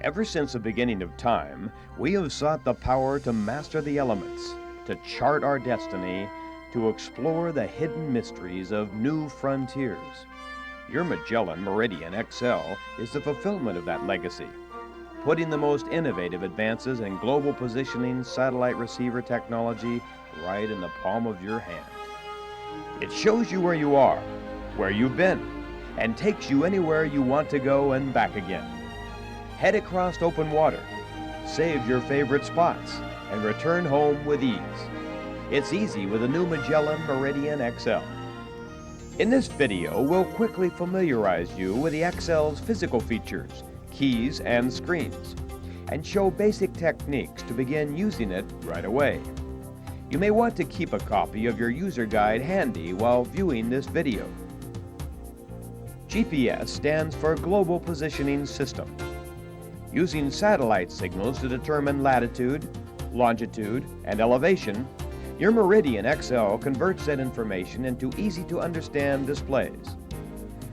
Ever since the beginning of time, we have sought the power to master the elements, to chart our destiny, to explore the hidden mysteries of new frontiers. Your Magellan Meridian XL is the fulfillment of that legacy, putting the most innovative advances in global positioning satellite receiver technology right in the palm of your hand. It shows you where you are, where you've been, and takes you anywhere you want to go and back again. Head across open water, save your favorite spots, and return home with ease. It's easy with the new Magellan Meridian XL. In this video, we'll quickly familiarize you with the XL's physical features, keys, and screens, and show basic techniques to begin using it right away. You may want to keep a copy of your user guide handy while viewing this video. GPS stands for Global Positioning System. Using satellite signals to determine latitude, longitude, and elevation, your Meridian XL converts that information into easy-to-understand displays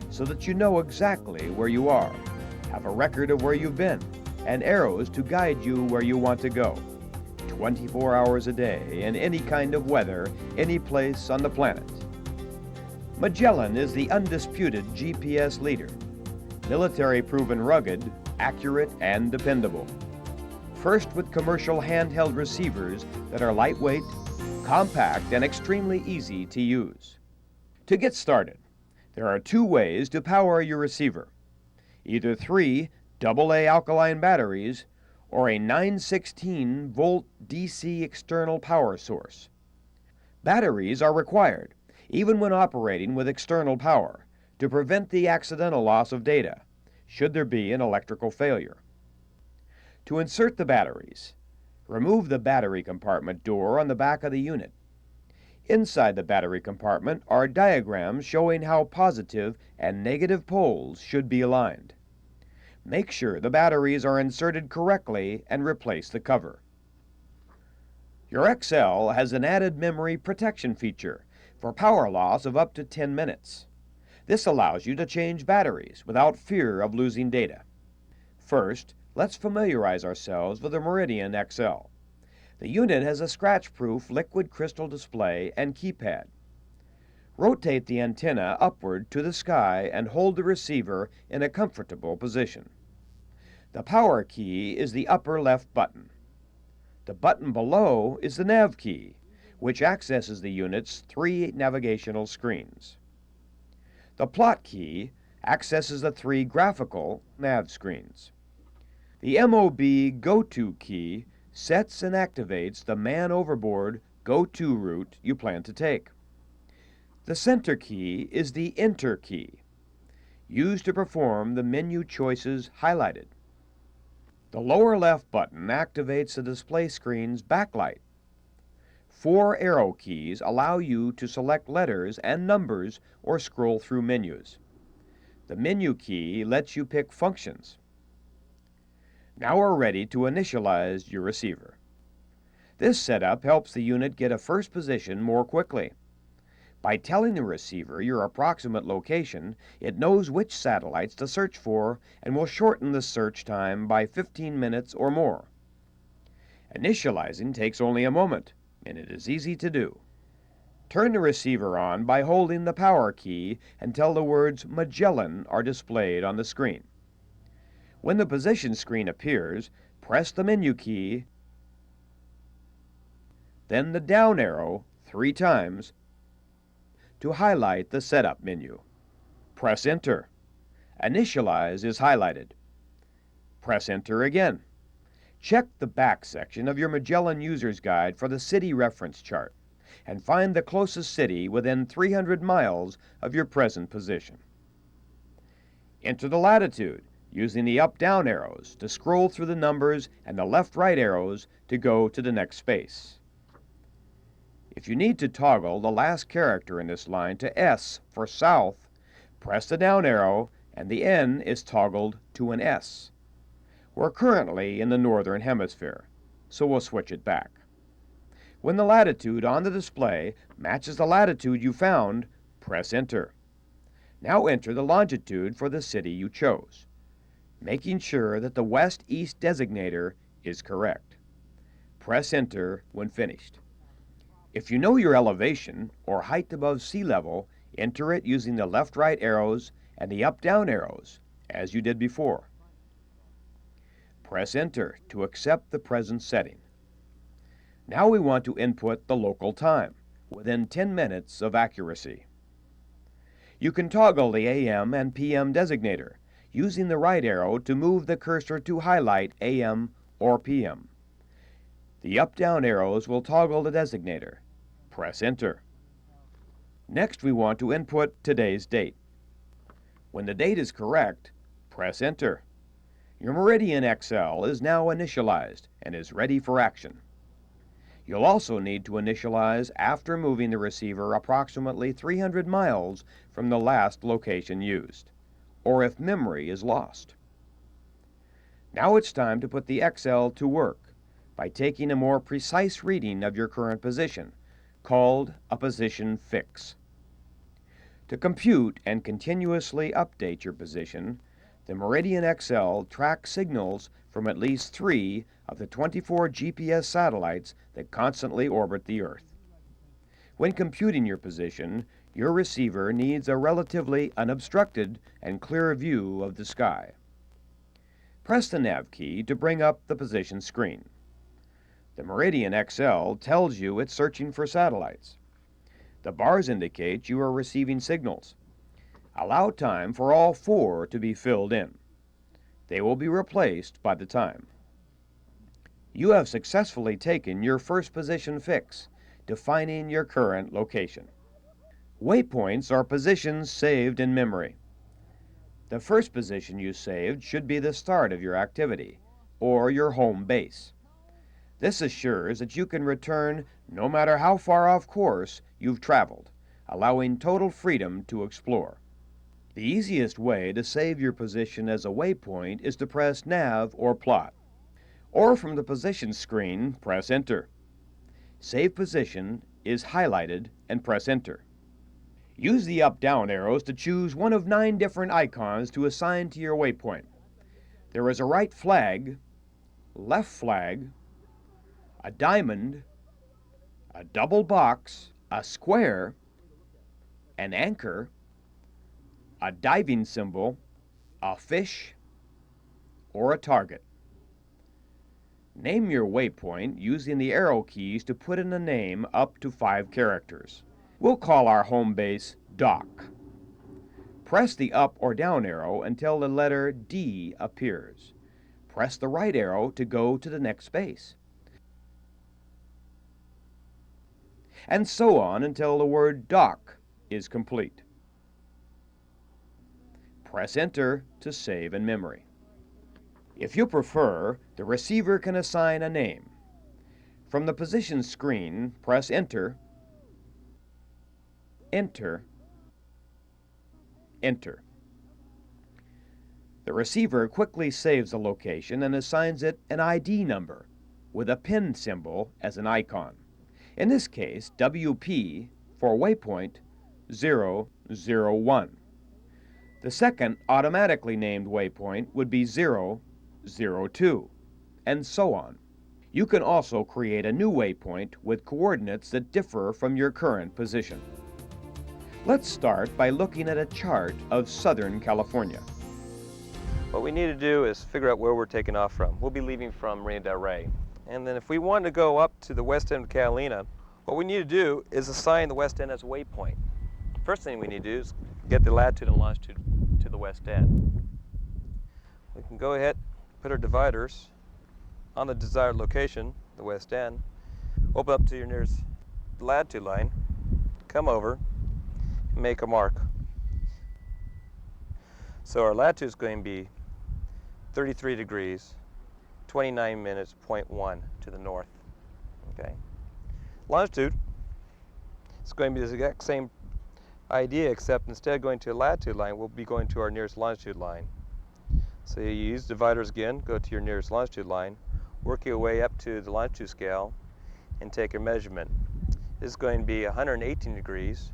so that you know exactly where you are, have a record of where you've been, and arrows to guide you where you want to go, 24 hours a day, in any kind of weather, any place on the planet. Magellan is the undisputed GPS leader, military-proven rugged, accurate, and dependable. First with commercial handheld receivers that are lightweight, compact, and extremely easy to use. To get started, there are two ways to power your receiver: either 3 AA alkaline batteries or a 916-volt DC external power source. Batteries are required, even when operating with external power, to prevent the accidental loss of data, should there be an electrical failure. To insert the batteries, remove the battery compartment door on the back of the unit. Inside the battery compartment are diagrams showing how positive and negative poles should be aligned. Make sure the batteries are inserted correctly and replace the cover. Your XL has an added memory protection feature for power loss of up to 10 minutes. This allows you to change batteries without fear of losing data. First, let's familiarize ourselves with the Meridian XL. The unit has a scratch-proof liquid crystal display and keypad. Rotate the antenna upward to the sky and hold the receiver in a comfortable position. The power key is the upper left button. The button below is the nav key, which accesses the unit's 3 navigational screens. The plot key accesses the 3 graphical nav screens. The MOB Go-To key sets and activates the man overboard go-to route you plan to take. The center key is the Enter key, used to perform the menu choices highlighted. The lower left button activates the display screen's backlight. 4 arrow keys allow you to select letters and numbers or scroll through menus. The menu key lets you pick functions. Now we're ready to initialize your receiver. This setup helps the unit get a first position more quickly. By telling the receiver your approximate location, it knows which satellites to search for and will shorten the search time by 15 minutes or more. Initializing takes only a moment, and it is easy to do. Turn the receiver on by holding the power key until the words Magellan are displayed on the screen. When the position screen appears, press the menu key, then the down arrow 3 times to highlight the setup menu. Press Enter. Initialize is highlighted. Press Enter again. Check the back section of your Magellan User's Guide for the city reference chart and find the closest city within 300 miles of your present position. Enter the latitude using the up-down arrows to scroll through the numbers and the left-right arrows to go to the next space. If you need to toggle the last character in this line to S for south, press the down arrow and the N is toggled to an S. We're currently in the northern hemisphere, so we'll switch it back. When the latitude on the display matches the latitude you found, press Enter. Now enter the longitude for the city you chose. making sure that the west-east designator is correct. Press Enter when finished. If you know your elevation or height above sea level, enter it using the left-right arrows and the up-down arrows, as you did before. Press Enter to accept the present setting. Now we want to input the local time, within 10 minutes of accuracy. You can toggle the AM and PM designator, using the right arrow to move the cursor to highlight AM or PM. The up-down arrows will toggle the designator. Press Enter. Next, we want to input today's date. When the date is correct, press Enter. Your Meridian XL is now initialized and is ready for action. You'll also need to initialize after moving the receiver approximately 300 miles from the last location used, or if memory is lost. Now it's time to put the XL to work by taking a more precise reading of your current position, called a position fix. To compute and continuously update your position, the Meridian XL tracks signals from at least 3 of the 24 GPS satellites that constantly orbit the Earth. When computing your position, your receiver needs a relatively unobstructed and clear view of the sky. Press the Nav key to bring up the position screen. The Meridian XL tells you it's searching for satellites. The bars indicate you are receiving signals. Allow time for all 4 to be filled in. They will be replaced by the time. You have successfully taken your first position fix, defining your current location. Waypoints are positions saved in memory. The first position you saved should be the start of your activity, or your home base. This assures that you can return no matter how far off course you've traveled, allowing total freedom to explore. The easiest way to save your position as a waypoint is to press Nav or Plot. Or from the position screen, press Enter. Save Position is highlighted and press Enter. Use the up-down arrows to choose one of 9 different icons to assign to your waypoint. There is a right flag, left flag, a diamond, a double box, a square, an anchor, a diving symbol, a fish, or a target. Name your waypoint using the arrow keys to put in a name up to 5 characters. We'll call our home base Dock. Press the up or down arrow until the letter D appears. Press the right arrow to go to the next base. And so on until the word Dock is complete. Press Enter to save in memory. If you prefer, the receiver can assign a name. From the position screen, press Enter, Enter, Enter. The receiver quickly saves the location and assigns it an ID number with a pin symbol as an icon. In this case, WP for waypoint 001. The second automatically named waypoint would be 002, and so on. You can also create a new waypoint with coordinates that differ from your current position. Let's start by looking at a chart of Southern California. What we need to do is figure out where we're taking off from. We'll be leaving from Marina del Rey. And then if we want to go up to the west end of Catalina, what we need to do is assign the west end as a waypoint. First thing we need to do is get the latitude and longitude to the west end. We can go ahead, put our dividers on the desired location, the west end, open up to your nearest latitude line, come over, and make a mark. So our latitude is going to be 33 degrees, 29 minutes, 0.1 to the north. Okay. Longitude, it's going to be the exact same idea, except instead of going to a latitude line, we'll be going to our nearest longitude line. So you use dividers again, go to your nearest longitude line, work your way up to the longitude scale, and take a measurement. This is going to be 118 degrees,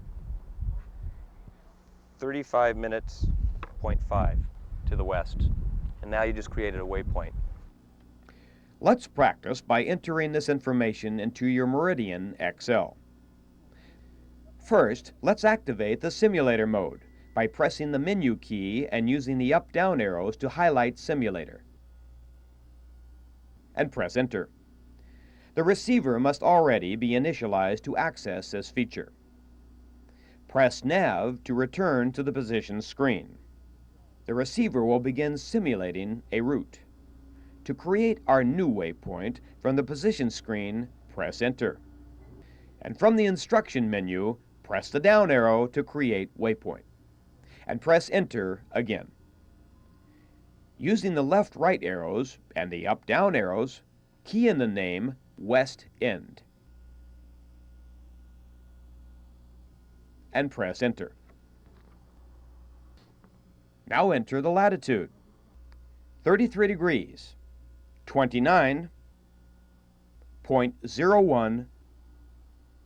35 minutes, 0.5 to the west. And now you just created a waypoint. Let's practice by entering this information into your Meridian XL. First, let's activate the simulator mode by pressing the menu key and using the up-down arrows to highlight Simulator. And press Enter. The receiver must already be initialized to access this feature. Press Nav to return to the position screen. The receiver will begin simulating a route. To create our new waypoint from the position screen, press Enter. And from the instruction menu, press the down arrow to create waypoint. And press Enter again. Using the left-right arrows and the up-down arrows, key in the name West End. And press Enter. Now enter the latitude. 33 degrees, 29.01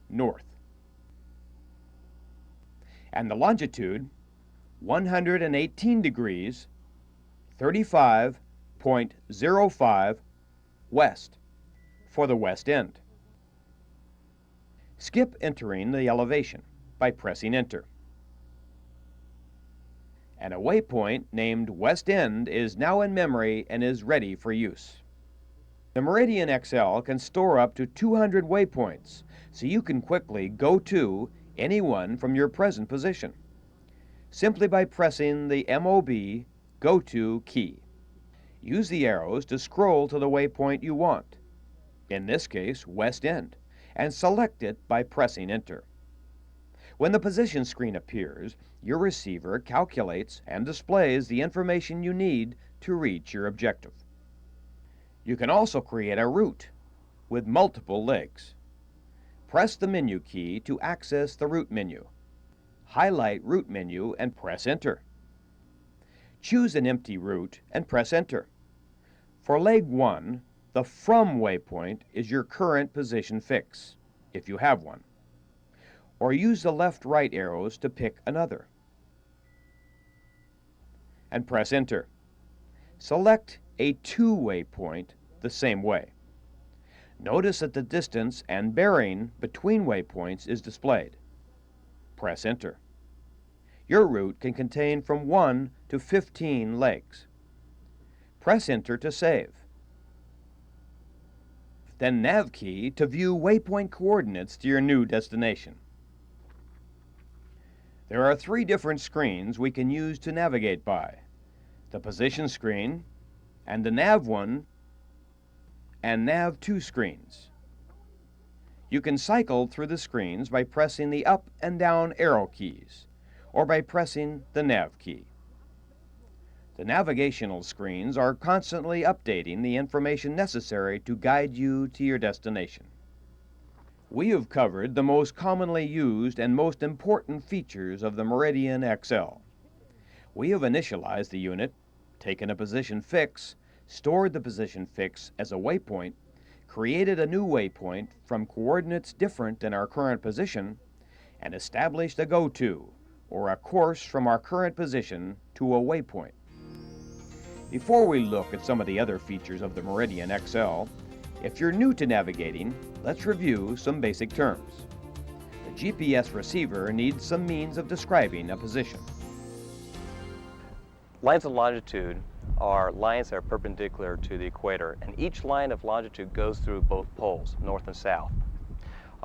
north. And the longitude, 118 degrees, 35.05 west for the west end. Skip entering the elevation by pressing Enter. And a waypoint named West End is now in memory and is ready for use. The Meridian XL can store up to 200 waypoints, so you can quickly go to any one from your present position, simply by pressing the MOB Go To key. Use the arrows to scroll to the waypoint you want, in this case West End, and select it by pressing Enter. When the position screen appears, your receiver calculates and displays the information you need to reach your objective. You can also create a route with multiple legs. Press the menu key to access the route menu. Highlight Route menu and press Enter. Choose an empty route and press Enter. For leg 1, the From waypoint is your current position fix, if you have one. Or use the left-right arrows to pick another. And press Enter. Select a To waypoint the same way. Notice that the distance and bearing between waypoints is displayed. Press Enter. Your route can contain from 1 to 15 legs. Press Enter to save. Then Nav key to view waypoint coordinates to your new destination. There are 3 different screens we can use to navigate by: the position screen, and the Nav 1 and Nav 2 screens. You can cycle through the screens by pressing the up and down arrow keys, or by pressing the Nav key. The navigational screens are constantly updating the information necessary to guide you to your destination. We have covered the most commonly used and most important features of the Meridian XL. We have initialized the unit, taken a position fix, stored the position fix as a waypoint, created a new waypoint from coordinates different than our current position, and established a go-to, or a course from our current position to a waypoint. Before we look at some of the other features of the Meridian XL, if you're new to navigating, let's review some basic terms. The GPS receiver needs some means of describing a position. Lines of longitude are lines that are perpendicular to the equator, and each line of longitude goes through both poles, north and south.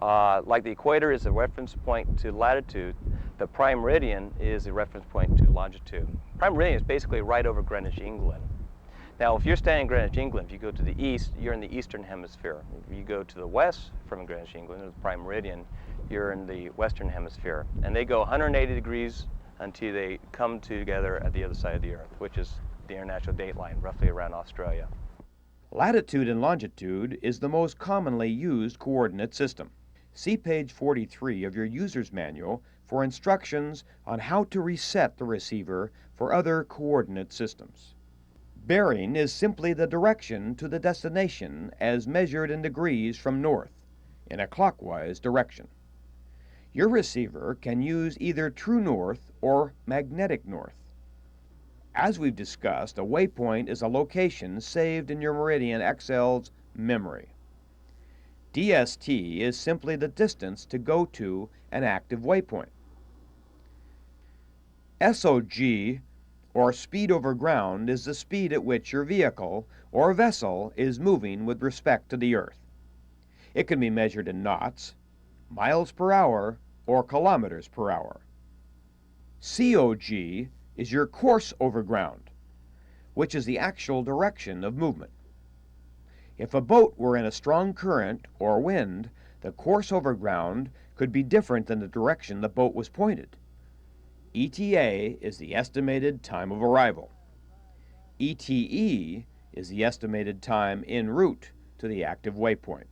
Like the equator is a reference point to latitude, the prime meridian is a reference point to longitude. Prime meridian is basically right over Greenwich, England. Now, if you're staying in Greenwich, England, if you go to the east, you're in the eastern hemisphere. If you go to the west from Greenwich, England, the prime meridian, you're in the western hemisphere. And they go 180 degrees until they come together at the other side of the Earth, which is the international date line, roughly around Australia. Latitude and longitude is the most commonly used coordinate system. See page 43 of your user's manual for instructions on how to reset the receiver for other coordinate systems. Bearing is simply the direction to the destination as measured in degrees from north, in a clockwise direction. Your receiver can use either true north or magnetic north. As we've discussed, a waypoint is a location saved in your Meridian XL's memory. DST is simply the distance to go to an active waypoint. SOG, or speed over ground, is the speed at which your vehicle or vessel is moving with respect to the Earth. It can be measured in knots, miles per hour, or kilometers per hour. COG is your course over ground, which is the actual direction of movement. If a boat were in a strong current or wind, the course over ground could be different than the direction the boat was pointed. ETA is the estimated time of arrival. ETE is the estimated time en route to the active waypoint.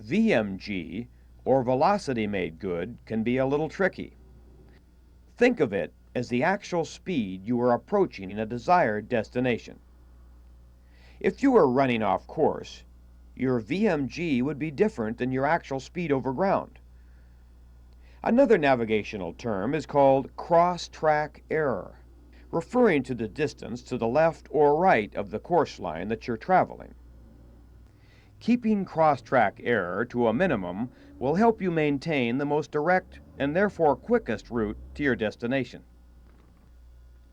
VMG, or velocity made good, can be a little tricky. Think of it as the actual speed you are approaching a desired destination. If you were running off course, your VMG would be different than your actual speed over ground. Another navigational term is called cross-track error, referring to the distance to the left or right of the course line that you're traveling. Keeping cross-track error to a minimum will help you maintain the most direct and therefore quickest route to your destination.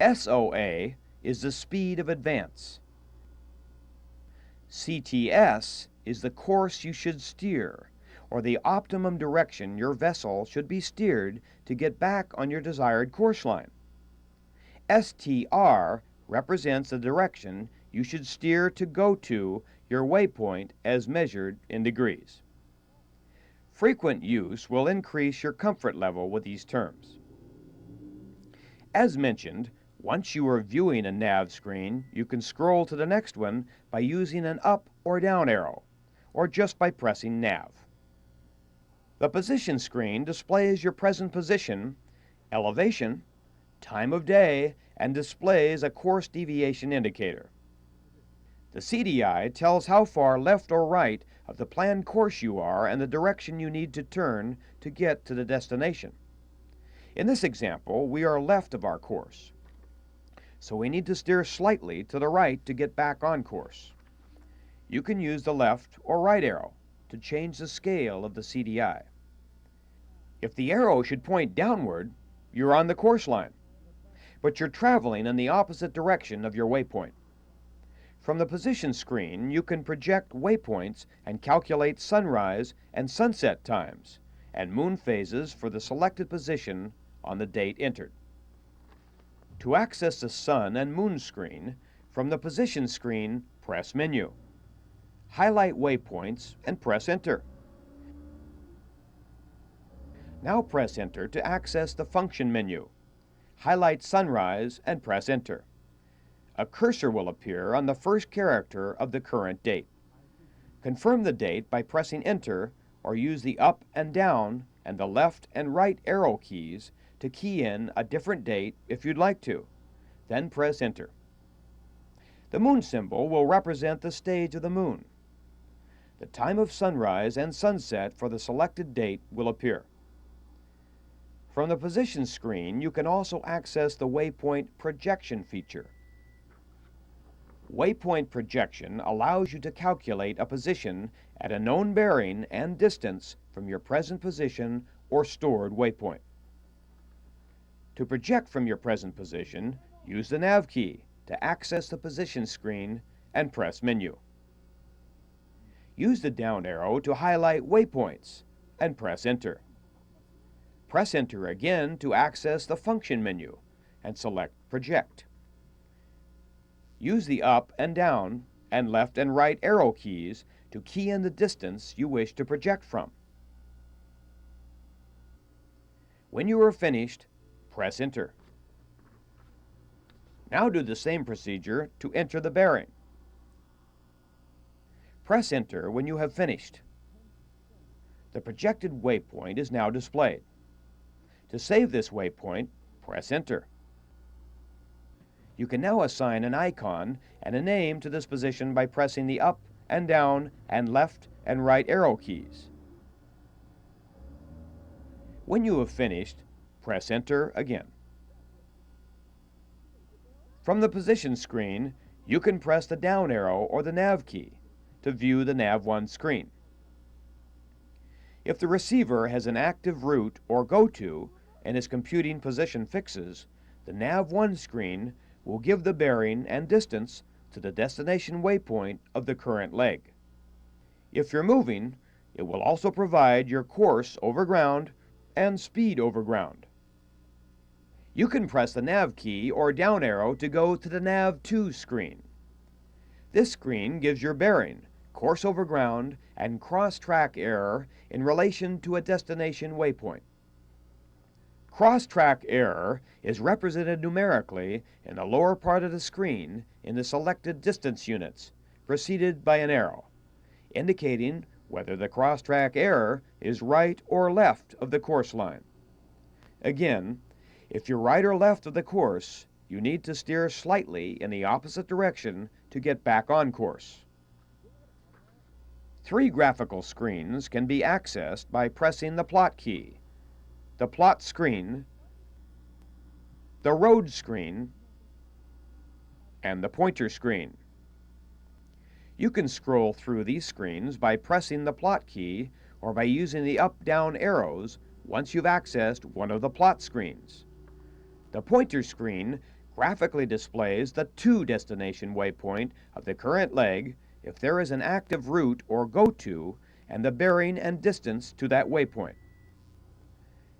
SOA is the speed of advance. CTS is the course you should steer, or the optimum direction your vessel should be steered to get back on your desired course line. STR represents the direction you should steer to go to your waypoint as measured in degrees. Frequent use will increase your comfort level with these terms. As mentioned, once you are viewing a nav screen, you can scroll to the next one by using an up or down arrow, or just by pressing nav. The position screen displays your present position, elevation, time of day, and displays a course deviation indicator. The CDI tells how far left or right of the planned course you are and the direction you need to turn to get to the destination. In this example, we are left of our course, so we need to steer slightly to the right to get back on course. You can use the left or right arrow to change the scale of the CDI. If the arrow should point downward, you're on the course line, but you're traveling in the opposite direction of your waypoint. From the position screen, you can project waypoints and calculate sunrise and sunset times and moon phases for the selected position on the date entered. To access the sun and moon screen, from the position screen, press Menu. Highlight waypoints and press Enter. Now press Enter to access the function menu. Highlight sunrise and press Enter. A cursor will appear on the first character of the current date. Confirm the date by pressing Enter or use the up and down and the left and right arrow keys to key in a different date if you'd like to. Then press Enter. The moon symbol will represent the stage of the moon. The time of sunrise and sunset for the selected date will appear. From the position screen, you can also access the waypoint projection feature. Waypoint projection allows you to calculate a position at a known bearing and distance from your present position or stored waypoint. To project from your present position, use the nav key to access the position screen and press Menu. Use the down arrow to highlight waypoints and press Enter. Press Enter again to access the function menu and select Project. Use the up and down and left and right arrow keys to key in the distance you wish to project from. When you are finished, press Enter. Now do the same procedure to enter the bearing. Press Enter when you have finished. The projected waypoint is now displayed. To save this waypoint, press Enter. You can now assign an icon and a name to this position by pressing the up and down and left and right arrow keys. When you have finished, press Enter again. From the position screen, you can press the down arrow or the nav key to view the nav1 screen. If the receiver has an active route or go-to and is computing position fixes, the nav1 screen will give the bearing and distance to the destination waypoint of the current leg. If you're moving, it will also provide your course over ground and speed over ground. You can press the nav key or down arrow to go to the nav2 screen. This screen gives your bearing, course over ground, and cross-track error in relation to a destination waypoint. Cross-track error is represented numerically in the lower part of the screen in the selected distance units, preceded by an arrow, indicating whether the cross-track error is right or left of the course line. Again, if you're right or left of the course, you need to steer slightly in the opposite direction to get back on course. 3 graphical screens can be accessed by pressing the plot key, the plot screen, the road screen, and the pointer screen. You can scroll through these screens by pressing the plot key or by using the up-down arrows once you've accessed one of the plot screens. The pointer screen graphically displays the to destination waypoint of the current leg if there is an active route or go-to and the bearing and distance to that waypoint.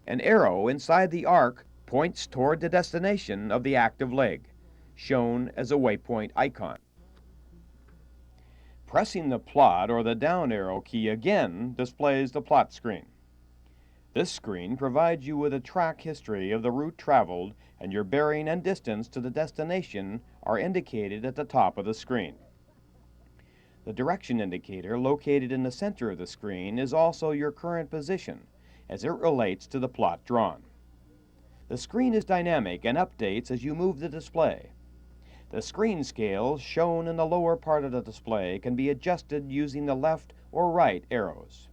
An arrow inside the arc points toward the destination of the active leg, shown as a waypoint icon. Pressing the plot or the down arrow key again displays the plot screen. This screen provides you with a track history of the route traveled, and your bearing and distance to the destination are indicated at the top of the screen. The direction indicator located in the center of the screen is also your current position, as it relates to the plot drawn. The screen is dynamic and updates as you move the display. The screen scale shown in the lower part of the display can be adjusted using the left or right arrows.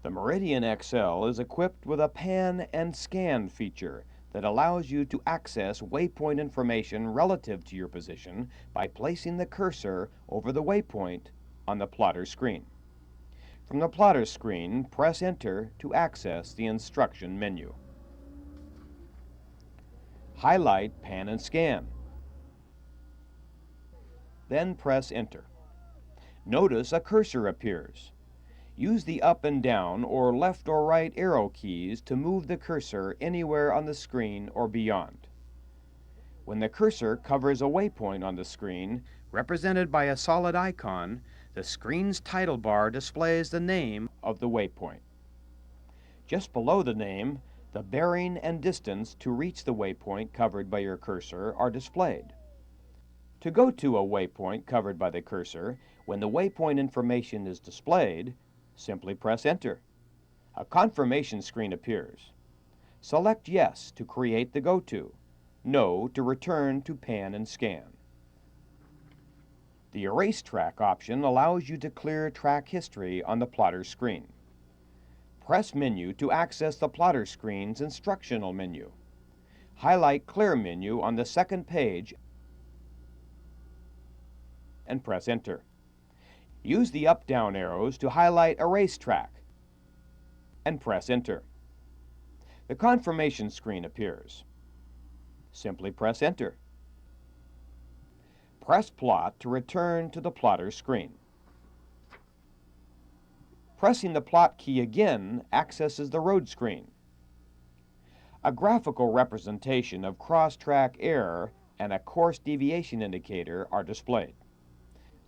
The Meridian XL is equipped with a pan and scan feature that allows you to access waypoint information relative to your position by placing the cursor over the waypoint on the plotter screen. From the plotter screen, press Enter to access the instruction menu. Highlight Pan and Scan. Then press Enter. Notice a cursor appears. Use the up and down or left or right arrow keys to move the cursor anywhere on the screen or beyond. When the cursor covers a waypoint on the screen, represented by a solid icon, the screen's title bar displays the name of the waypoint. Just below the name, the bearing and distance to reach the waypoint covered by your cursor are displayed. To go to a waypoint covered by the cursor, when the waypoint information is displayed, simply press Enter. A confirmation screen appears. Select Yes to create the go-to, No to return to pan and scan. The Erase Track option allows you to clear track history on the plotter screen. Press Menu to access the plotter screen's instructional menu. Highlight Clear Menu on the second page and press Enter. Use the up-down arrows to highlight Erase Track and press Enter. The confirmation screen appears. Simply press Enter. Press Plot to return to the plotter screen. Pressing the Plot key again accesses the road screen. A graphical representation of cross-track error and a course deviation indicator are displayed.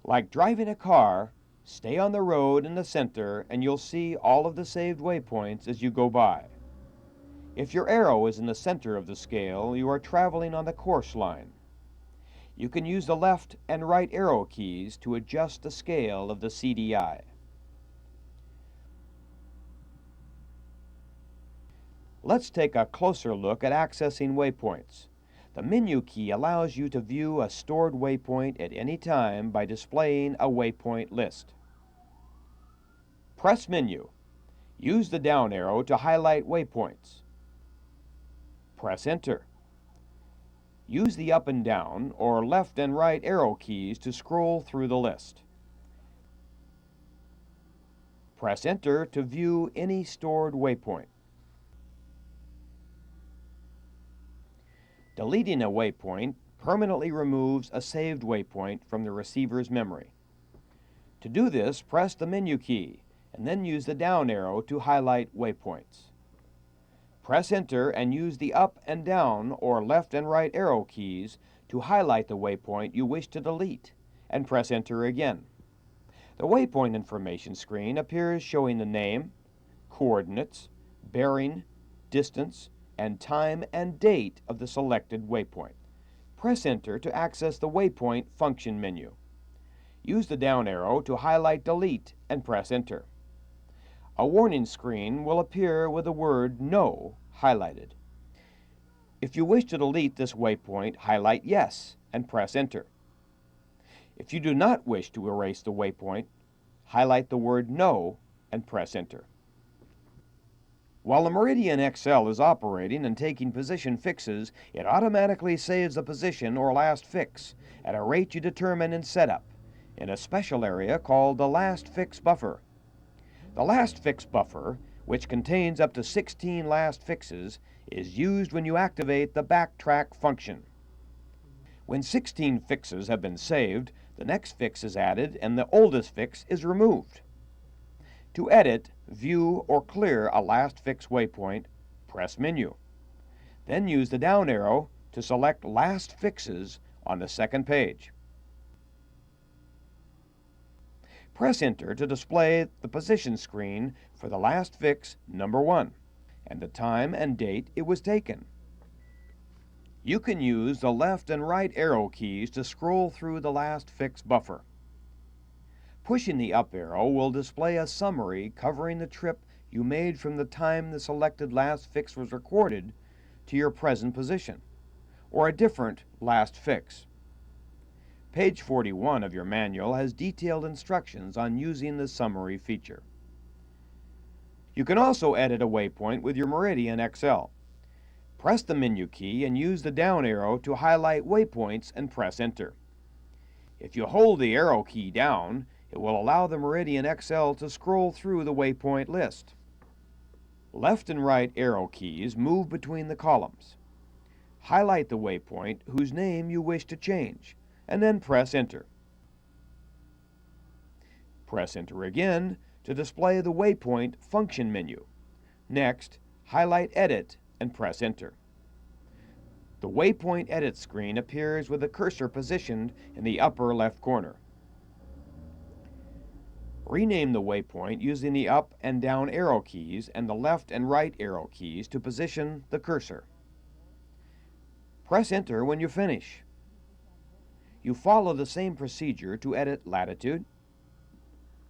Like driving a car, stay on the road in the center and you'll see all of the saved waypoints as you go by. If your arrow is in the center of the scale, you are traveling on the course line. You can use the left and right arrow keys to adjust the scale of the CDI. Let's take a closer look at accessing waypoints. The menu key allows you to view a stored waypoint at any time by displaying a waypoint list. Press Menu. Use the down arrow to highlight waypoints. Press Enter. Use the up and down or left and right arrow keys to scroll through the list. Press Enter to view any stored waypoint. Deleting a waypoint permanently removes a saved waypoint from the receiver's memory. To do this, press the menu key and then use the down arrow to highlight waypoints. Press Enter and use the up and down or left and right arrow keys to highlight the waypoint you wish to delete, and press Enter again. The waypoint information screen appears showing the name, coordinates, bearing, distance, and time and date of the selected waypoint. Press Enter to access the waypoint function menu. Use the down arrow to highlight Delete and press Enter. A warning screen will appear with the word No highlighted. If you wish to delete this waypoint, highlight Yes and press Enter. If you do not wish to erase the waypoint, highlight the word No and press Enter. While the Meridian XL is operating and taking position fixes, it automatically saves the position or last fix at a rate you determine in setup in a special area called the last fix buffer. The last fix buffer, which contains up to 16 last fixes, is used when you activate the backtrack function. When 16 fixes have been saved, the next fix is added and the oldest fix is removed. To edit, view, or clear a last fix waypoint, press Menu. Then use the down arrow to select Last Fixes on the second page. Press Enter to display the position screen for the last fix number 1 and the time and date it was taken. You can use the left and right arrow keys to scroll through the last fix buffer. Pushing the up arrow will display a summary covering the trip you made from the time the selected last fix was recorded to your present position, or a different last fix. Page 41 of your manual has detailed instructions on using the summary feature. You can also edit a waypoint with your Meridian XL. Press the menu key and use the down arrow to highlight waypoints and press Enter. If you hold the arrow key down, it will allow the Meridian XL to scroll through the waypoint list. Left and right arrow keys move between the columns. Highlight the waypoint whose name you wish to change, and then press Enter. Press Enter again to display the waypoint function menu. Next, highlight Edit and press Enter. The waypoint edit screen appears with the cursor positioned in the upper left corner. Rename the waypoint using the up and down arrow keys and the left and right arrow keys to position the cursor. Press Enter when you finish. You follow the same procedure to edit latitude,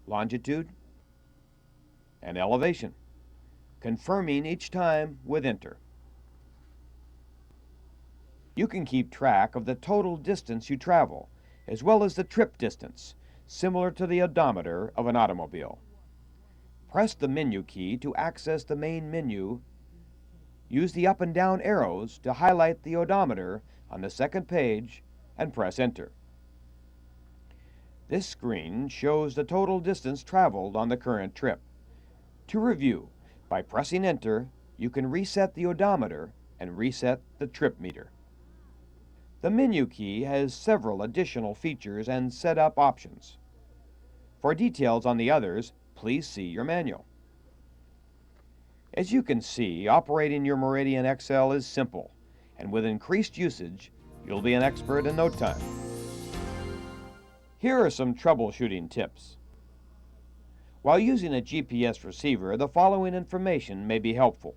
longitude, and elevation, confirming each time with Enter. You can keep track of the total distance you travel, as well as the trip distance, similar to the odometer of an automobile. Press the menu key to access the main menu. Use the up and down arrows to highlight the odometer on the second page and press Enter. This screen shows the total distance traveled on the current trip. To review, by pressing Enter, you can reset the odometer and reset the trip meter. The menu key has several additional features and setup options. For details on the others, please see your manual. As you can see, operating your Meridian XL is simple, and with increased usage, you'll be an expert in no time. Here are some troubleshooting tips. While using a GPS receiver, the following information may be helpful.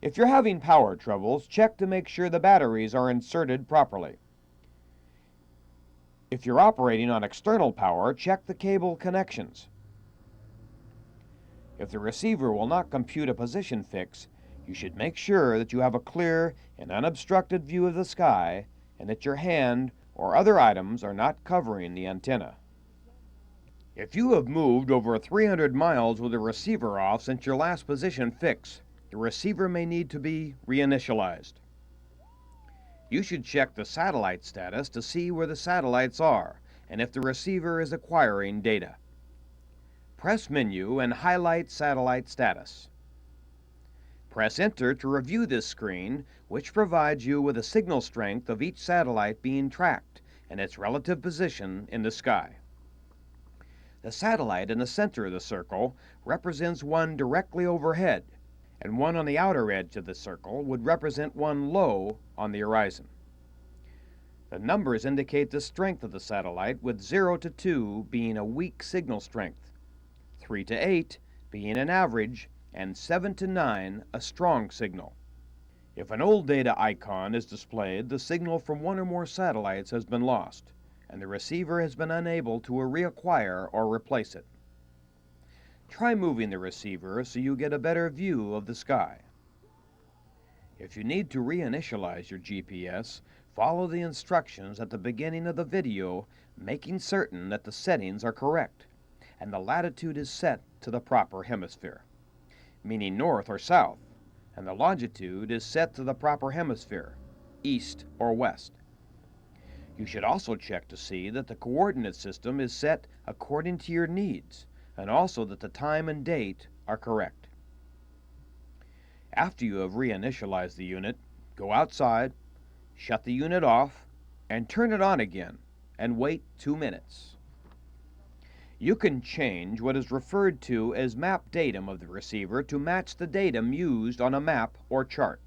If you're having power troubles, check to make sure the batteries are inserted properly. If you're operating on external power, check the cable connections. If the receiver will not compute a position fix, you should make sure that you have a clear and unobstructed view of the sky and that your hand or other items are not covering the antenna. If you have moved over 300 miles with the receiver off since your last position fix, the receiver may need to be reinitialized. You should check the satellite status to see where the satellites are and if the receiver is acquiring data. Press Menu and highlight Satellite Status. Press Enter to review this screen, which provides you with a signal strength of each satellite being tracked and its relative position in the sky. The satellite in the center of the circle represents one directly overhead, and one on the outer edge of the circle would represent one low on the horizon. The numbers indicate the strength of the satellite, with 0 to 2 being a weak signal strength, 3 to 8 being an average, and 7 to 9 a strong signal. If an old data icon is displayed, the signal from one or more satellites has been lost, and the receiver has been unable to reacquire or replace it. Try moving the receiver so you get a better view of the sky. If you need to reinitialize your GPS, follow the instructions at the beginning of the video, making certain that the settings are correct and the latitude is set to the proper hemisphere, meaning north or south, and the longitude is set to the proper hemisphere, east or west. You should also check to see that the coordinate system is set according to your needs, and also that the time and date are correct. After you have reinitialized the unit, go outside, shut the unit off, and turn it on again, and wait 2 minutes. You can change what is referred to as map datum of the receiver to match the datum used on a map or chart.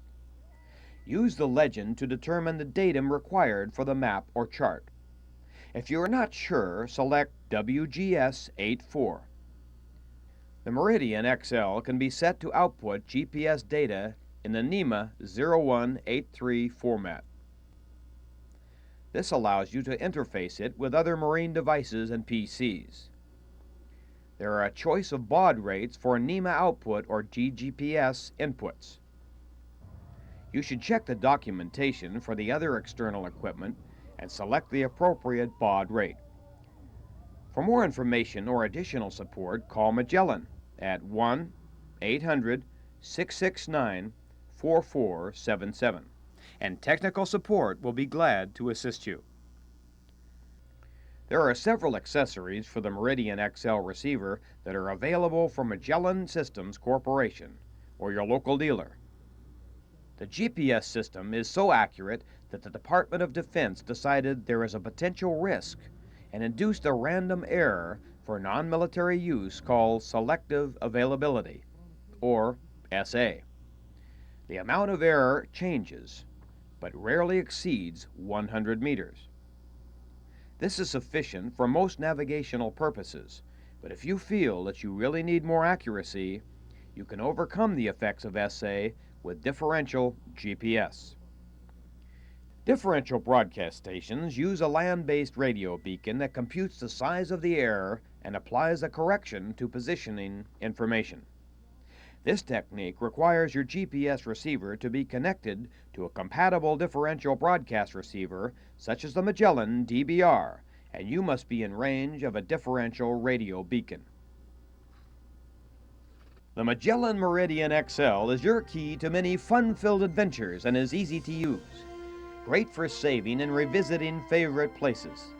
Use the legend to determine the datum required for the map or chart. If you are not sure, select WGS 84. The Meridian XL can be set to output GPS data in the NEMA 0183 format. This allows you to interface it with other marine devices and PCs. There are a choice of baud rates for NEMA output or GGPS inputs. You should check the documentation for the other external equipment and select the appropriate baud rate. For more information or additional support, call Magellan at 1-800-669-4477, and technical support will be glad to assist you. There are several accessories for the Meridian XL receiver that are available from Magellan Systems Corporation or your local dealer. The GPS system is so accurate that the Department of Defense decided there is a potential risk and induced a random error for non-military use called selective availability, or SA. The amount of error changes, but rarely exceeds 100 meters. This is sufficient for most navigational purposes, but if you feel that you really need more accuracy, you can overcome the effects of SA with differential GPS. Differential broadcast stations use a land-based radio beacon that computes the size of the error and applies a correction to positioning information. This technique requires your GPS receiver to be connected to a compatible differential broadcast receiver such as the Magellan DBR, and you must be in range of a differential radio beacon. The Magellan Meridian XL is your key to many fun-filled adventures and is easy to use. Great for saving and revisiting favorite places.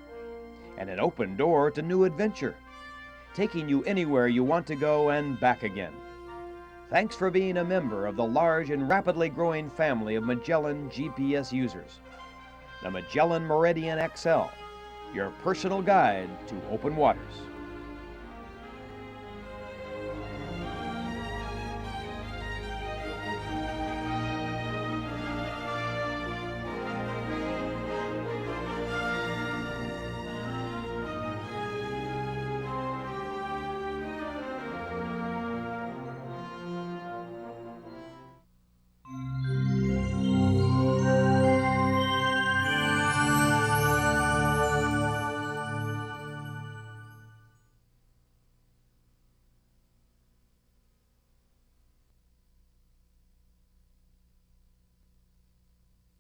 And an open door to new adventure, taking you anywhere you want to go and back again. Thanks for being a member of the large and rapidly growing family of Magellan GPS users. The Magellan Meridian XL, your personal guide to open waters.